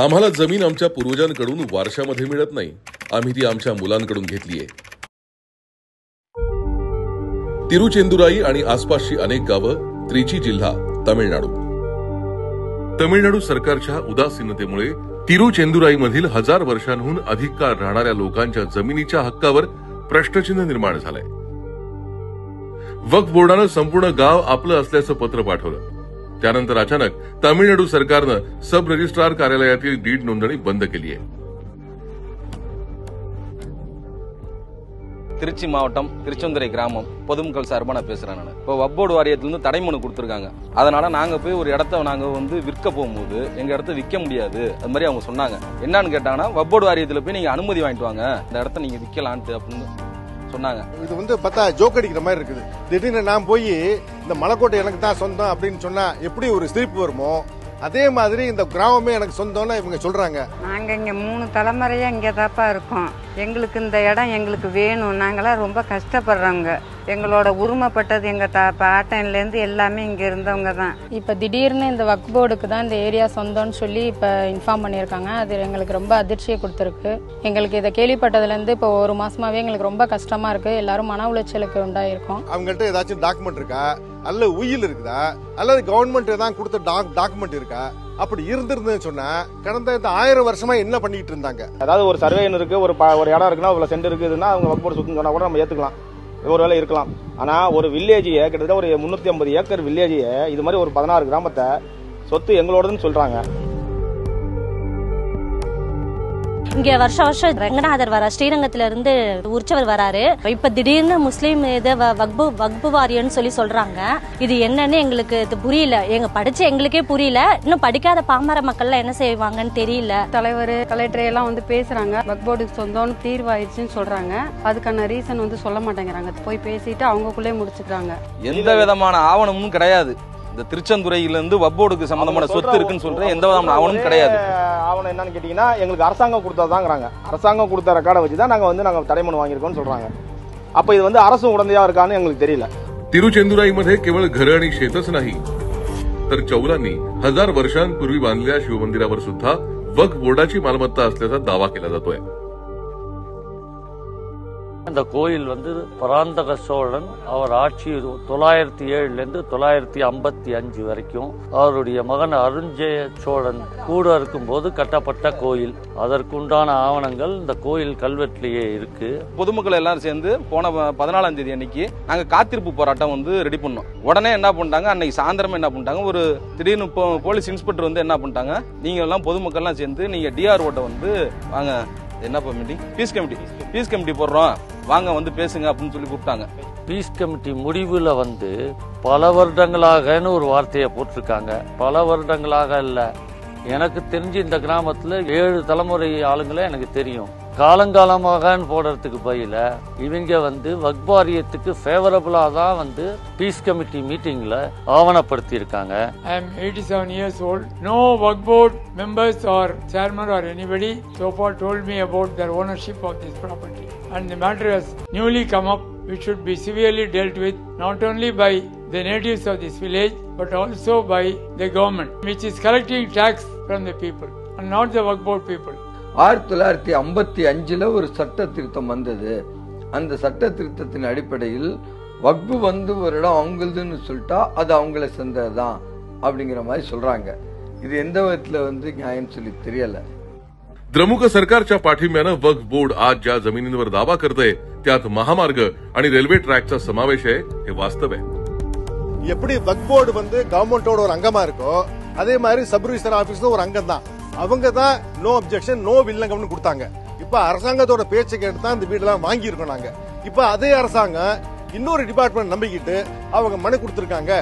आम्हाला जमीन आमच्या पूर्वजांकडून वारशामध्ये मिळत नाही, आम्ही ती आमच्या मुलांकडून घेतलीये. तिरुचेंदुराई आणि आसपासची अनेक गावं, त्रिची जिल्हा, तामिळनाडू. तमिळनाडू सरकारच्या उदासीनतेमुळे तिरुचेंदुराईमधील 1000 वर्षांहून अधिक काळ राहणाऱ्या लोकांच्या जमिनीच्या हक्कावर प्रश्नचिन्ह निर्माण झालंय. वक्फ बोर्डानं संपूर्ण गाव आपलं असल्याचं पत्र पाठवलं. त्यानंतर अचानक तामिळनाडू सरकारनं सब रजिस्ट्रार कार्यालयातील डीड नोंदणी बंद केली आहे. திருச்சி மாவட்டம் திருச்செந்துறை கிராமம் பொதுமக்கள் சார்பாக நான் பேசுறேன். நான் இப்போ வக்ஃப் போர்டு வாரியத்திலிருந்து தடை மனு கொடுத்துருக்காங்க. அதனால நாங்க போய் ஒரு இடத்த நாங்க விற்க போகும்போது எங்க இடத்த விற்க முடியாது அது மாதிரி அவங்க சொன்னாங்க. என்னன்னு கேட்டாங்கன்னா வக்ஃப் போர்டு வாரியத்தில் போய் நீங்க அனுமதி வாங்கிட்டு வாங்க, இந்த இடத்த நீங்க விற்கலான்ட்டு அப்படின்னு சொன்னாங்க. இது பார்த்தா ஜோக் அடிக்கிற மாதிரி இருக்குது. திடீர்னு நான் போய் இந்த மலைக்கோட்டை எனக்கு தான் சொந்தம் அப்படின்னு சொன்னா எப்படி ஒரு சிரிப்பு வருமோ அதே மாதிரி இந்த கிராமமே எனக்கு சொந்தம்னு இவங்க சொல்றாங்க. நாங்க இங்க 3 தலைமுறையா இங்க தாப்பா இருக்கோம். எங்களுக்கு இந்த இடம் எங்களுக்கு வேணும். நாங்களாம் ரொம்ப கஷ்டப்படுறோங்க. எங்களோட உரிமைப்பட்டது எங்க பாட்டன்லேருந்து எல்லாமே இங்க இருந்தவங்க தான். இப்ப திடீர்னு இந்த வக்ஃப் போர்டுக்கு தான் இந்த ஏரியா சொந்தம்னு சொல்லி இப்ப இன்ஃபார்ம் பண்ணியிருக்காங்க. அது எங்களுக்கு ரொம்ப அதிர்ச்சியை கொடுத்துருக்கு. எங்களுக்கு இதை கேள்விப்பட்டதுலேருந்து இப்போ 1 மாசமாவே எங்களுக்கு ரொம்ப கஷ்டமா இருக்கு. எல்லாரும் மன உளைச்சலுக்கு உண்டாயிருக்கோம். அவங்கள்ட்ட ஏதாச்சும் டாக்குமெண்ட் இருக்கா, அல்லது உயில் இருக்குதா, அல்லது கவர்மெண்ட் ஏதாவது கொடுத்த டாக்குமெண்ட் இருக்கா? அப்படி இருந்திருந்தேன்னு சொன்னா கடந்த 1000 வருஷமா என்ன பண்ணிட்டு இருந்தாங்க? அதாவது ஒரு சர்வேன்னு இருக்கு, ஒரு இடம் இருக்குன்னா ஒரு சென்ட் இருக்குதுன்னா அவங்க வக்ஃப் போர்டு சொத்துன்னு சொன்னா கூட நம்ம ஏத்துக்கலாம், ஒருவேளை இருக்கலாம். ஆனா ஒரு வில்லேஜியை கிட்டத்தட்ட ஒரு 350 ஏக்கர் வில்லேஜியை இது மாதிரி ஒரு 16 கிராமத்தை சொத்து எங்களோடதுன்னு சொல்றாங்க. இங்க வருஷம் ரங்கநாதர் வர ஸ்ரீரங்கத்துல இருந்து உற்சவர் வராரு. இப்ப திடீர்னு முஸ்லீம் வக்ஃப் வாரியம்னு சொல்லி சொல்றாங்க. இது என்னன்னு எங்களுக்கு புரியல. படிச்ச எங்களுக்கே புரியல. இன்னும் படிக்காத பாமர மக்கள் என்ன செய்வாங்கன்னு தெரியல. தலைவர் கலெக்டர் எல்லாம் பேசுறாங்க. வக்ஃப் போர்டுக்கு சொந்தம்னு தீர்வாயிடுச்சுன்னு சொல்றாங்க. அதுக்கான ரீசன் சொல்ல மாட்டேங்கிறாங்க. போய் பேசிட்டு அவங்களுக்குள்ளே முடிச்சுக்கிறாங்க. எந்த விதமான ஆவணமும் கிடையாது. இந்த திருச்செந்துறையிலிருந்து வக்ஃப் போர்டுக்கு சம்பந்தமான சொத்து இருக்குன்னு சொல்றேன். எந்த விதமான ஆவணமும் கிடையாது. ஆவணம் என்னன்னு கேட்டீங்கன்னா எங்களுக்கு அரசாங்கம் கொடுத்தாதாங்கிறாங்க. அரசாங்கம் கொடுத்த ரெக்கார்டை வச்சுதான் நாங்க தடை மனு வாங்கியிருக்கோம்னு சொல்றாங்க. அப்ப இது அரசு உடந்தையா இருக்கான்னு எங்களுக்கு தெரியல. तिरुचेंदुराईमध्ये केवळ घरं आणि शेतच नाही, तर चौलांनी 1000 वर्षांपूर्वी बांधलेल्या शिवमंदिरावर सुद्धा वक्फ बोर्डाची मालमत्ता असल्याचा दावा केला जातोय. இந்த கோயில் பராந்தக சோழன் அவர் ஆட்சி 907 955 வரைக்கும் அவருடைய மகன் அருஞ்சய சோழன் கூட இருக்கும்போது கட்டப்பட்ட கோயில். அதற்குண்டான ஆவணங்கள் இந்த கோயில் கல்வெட்டிலேயே இருக்கு. பொதுமக்கள் எல்லாரும் சேர்ந்து போன 14ஆம் தேதி அன்னைக்கு நாங்க காத்திருப்பு போராட்டம் ரெடி பண்ணோம். உடனே என்ன பண்ணிட்டாங்க, அன்னைக்கு சாயந்தரம் என்ன பண்ணிட்டாங்க, ஒரு திடீர்னு போலீஸ் இன்ஸ்பெக்டர் என்ன பண்ணிட்டாங்க, நீங்க எல்லாம் பொதுமக்கள் எல்லாம் சேர்ந்து நீங்க டிஆர்ஓட்ட வாங்க, என்ன மீட்டிங் பீஸ் கமிட்டி போடுறோம், வாங்க பேசுங்க அப்படின்னு சொல்லி கூப்பிட்டாங்க. பீஸ் கமிட்டி முடிவுல பல வருடங்களாகன்னு ஒரு வார்த்தையை போட்டிருக்காங்க. பல வருடங்களாக இல்ல, எனக்கு தெரிஞ்சு இந்த கிராமத்துல 7 தலைமுறை ஆளுங்களே எனக்கு தெரியும். காலங்காலமாக போடுறதுக்கு பதில இவங்க வக்ஃப் வாரியத்துக்கு ஃபேவரபிளா தான் பீஸ் கமிட்டி மீட்டிங்ல ஆவணப்படுத்தி இருக்காங்க. I am 87 years old. No Waqf board members or chairman or anybody so far told me about their ownership of this property. And the matter has newly come up, which should be severely dealt with not only by the natives of this village but also by the government, which is collecting tax from the people and not the Waqf board people. 1955 ஒரு சட்ட திருத்தம் வந்தது. அந்த சட்ட திருத்தத்தின் அடிப்படையில் வக்ஃப் ஒரு இடம் அவங்களுதுன்னு சொல்லிட்டா அது அவங்கள சேர்ந்ததுதான் அப்படிங்கிற மாதிரி சொல்றாங்க. இது எந்த விதத்துல நியாயம் சொல்லி தெரியல. द्रमुक सरकारच्या पाठिंब्यानं वक्फ बोर्ड आज ज्या जमिनींवर दावा करतंय त्यात महामार्ग आणि रेल्वे ट्रॅकचा समावेश आहे हे वास्तव आहे. எப்படி வக்ஃப் போர்டு கவர்மெண்டோட ஒரு அங்கமா இருக்கோ அதே மாதிரி சப் ரிஜிஸ்டர் ஆபீஸ்ல ஒரு அங்கம் தான். அவங்க தான் நோ அப்ஜெக்ஷன் நோ வில்லங்கம்னு கொடுத்தாங்க. இப்ப அரசாங்கத்தோட பேச்சை கேட்டு தான் இந்த வீடெல்லாம் வாங்கி இருக்கோம் நாங்க. இப்ப அதே அரசாங்கம் இன்னொரு டிபார்ட்மெண்ட் நம்பிக்கிட்டு அவங்க மனு கொடுத்திருக்காங்க.